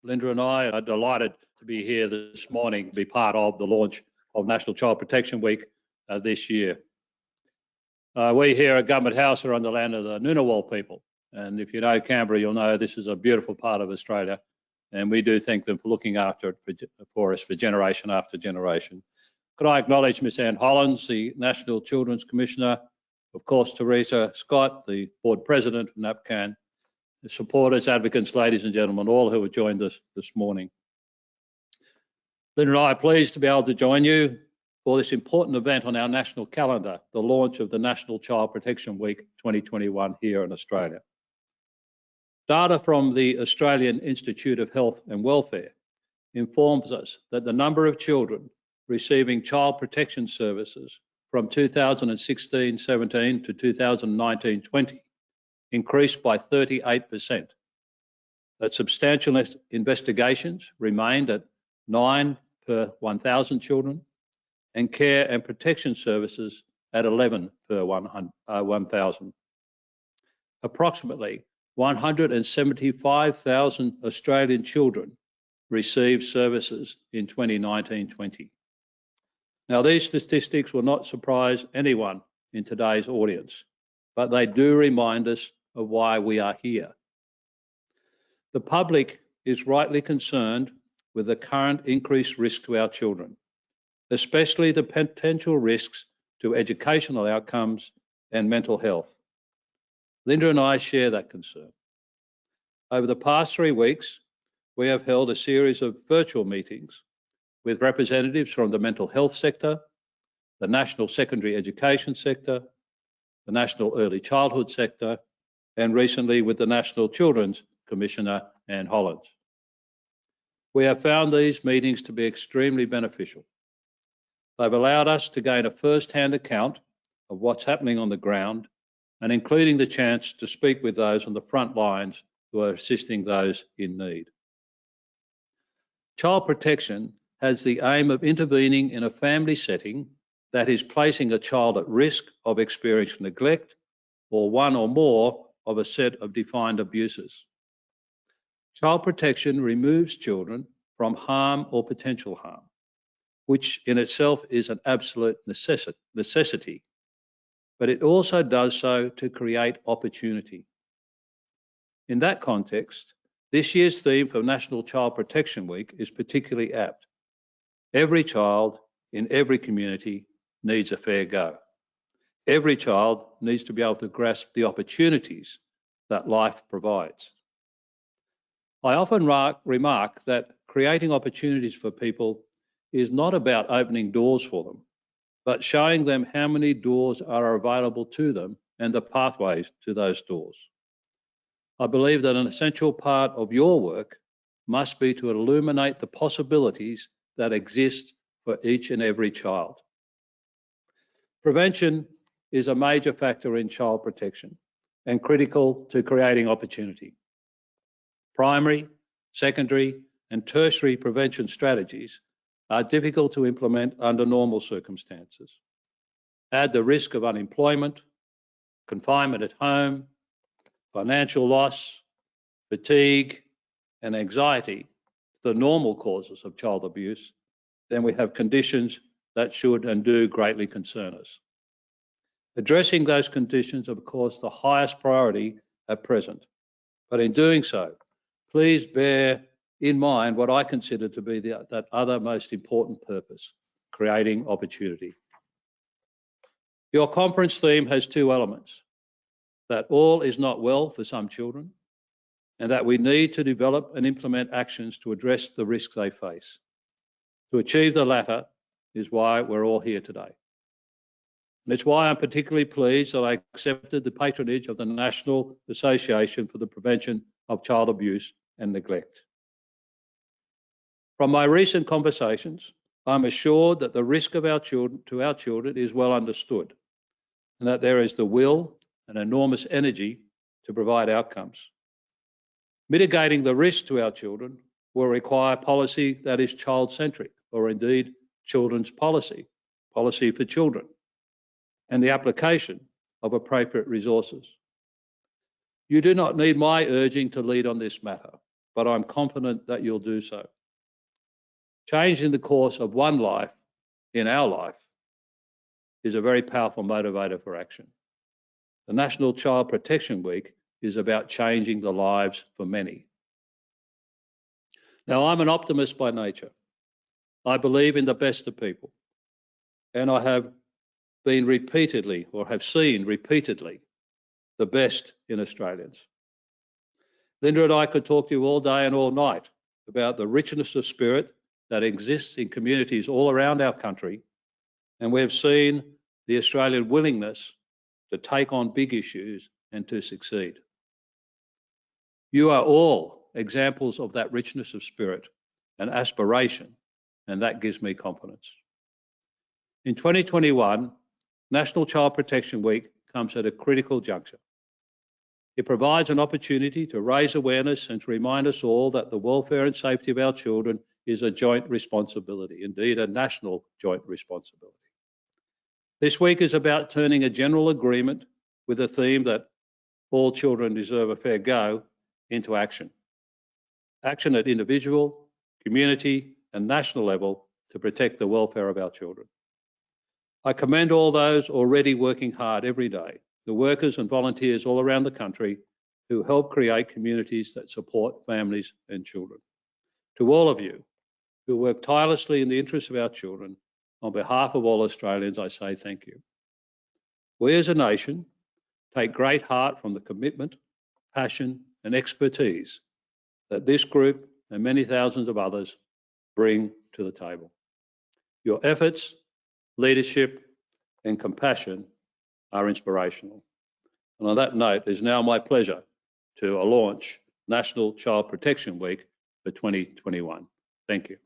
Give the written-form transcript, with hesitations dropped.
Linda and I are delighted to be here this morning to be part of the launch of National Child Protection Week this year. We here at Government House are on the land of the Ngunnawal people, and if you know Canberra, you'll know this is a beautiful part of Australia, and we do thank them for looking after it for us for generation after generation. Could I acknowledge Ms Anne Hollands, the National Children's Commissioner, of course Teresa Scott, the Board President of NAPCAN, the supporters, advocates, ladies and gentlemen, all who have joined us this morning. Linda and I are pleased to be able to join you for this important event on our national calendar, the launch of the National Child Protection Week 2021 here in Australia. Data from the Australian Institute of Health and Welfare informs us that the number of children receiving child protection services from 2016-17 to 2019-20 increased by 38%. That substantial investigations remained at 9 per 1,000 children, and care and protection services at 11 per 1,000. Approximately 175,000 Australian children received services in 2019-20. Now, these statistics will not surprise anyone in today's audience, but they do remind us of why we are here. The public is rightly concerned with the current increased risk to our children, especially the potential risks to educational outcomes and mental health. Linda and I share that concern. Over the past 3 weeks, we have held a series of virtual meetings with representatives from the mental health sector, the national secondary education sector, the national early childhood sector, and recently with the National Children's Commissioner, Anne Hollands. We have found these meetings to be extremely beneficial. They've allowed us to gain a first-hand account of what's happening on the ground, and including the chance to speak with those on the front lines who are assisting those in need. Child protection has the aim of intervening in a family setting that is placing a child at risk of experiencing neglect or one or more of a set of defined abuses. Child protection removes children from harm or potential harm, which in itself is an absolute necessity, but it also does so to create opportunity. In that context, this year's theme for National Child Protection Week is particularly apt. Every child in every community needs a fair go. Every child needs to be able to grasp the opportunities that life provides. I often remark that creating opportunities for people is not about opening doors for them, but showing them how many doors are available to them and the pathways to those doors. I believe that an essential part of your work must be to illuminate the possibilities that exist for each and every child. Prevention is a major factor in child protection and critical to creating opportunity. Primary, secondary, and tertiary prevention strategies are difficult to implement under normal circumstances. Add the risk of unemployment, confinement at home, financial loss, fatigue, and anxiety to the normal causes of child abuse, then we have conditions that should and do greatly concern us. Addressing those conditions, of course, the highest priority at present. But in doing so, please bear in mind what I consider to be that other most important purpose, creating opportunity. Your conference theme has 2 elements: that all is not well for some children, and that we need to develop and implement actions to address the risks they face. To achieve the latter is why we're all here today. And it's why I'm particularly pleased that I accepted the patronage of the National Association for the Prevention of Child Abuse and Neglect. From my recent conversations, I'm assured that the risk of our children is well understood, and that there is the will and enormous energy to provide outcomes. Mitigating the risk to our children will require policy that is child-centric, or indeed children's policy, policy for children, and the application of appropriate resources. You do not need my urging to lead on this matter. but I'm confident that you'll do so. Changing the course of one life in our life is a very powerful motivator for action. The National Child Protection Week is about changing the lives for many. Now, I'm an optimist by nature. I believe in the best of people, and I have been repeatedly, or have seen repeatedly, the best in Australians. Linda and I could talk to you all day and all night about the richness of spirit that exists in communities all around our country, and we have seen the Australian willingness to take on big issues and to succeed. You are all examples of that richness of spirit and aspiration, and that gives me confidence. In 2021, National Child Protection Week comes at a critical juncture. It provides an opportunity to raise awareness and to remind us all that the welfare and safety of our children is a joint responsibility, indeed a national joint responsibility. This week is about turning a general agreement with a theme that all children deserve a fair go into action. Action at individual, community and national level to protect the welfare of our children. I commend all those already working hard every day, the workers and volunteers all around the country who help create communities that support families and children. To all of you who work tirelessly in the interests of our children, on behalf of all Australians, I say thank you. We as a nation take great heart from the commitment, passion and expertise that this group and many thousands of others bring to the table. Your efforts, leadership and compassion are inspirational. And on that note, it is now my pleasure to launch National Child Protection Week for 2021. Thank you.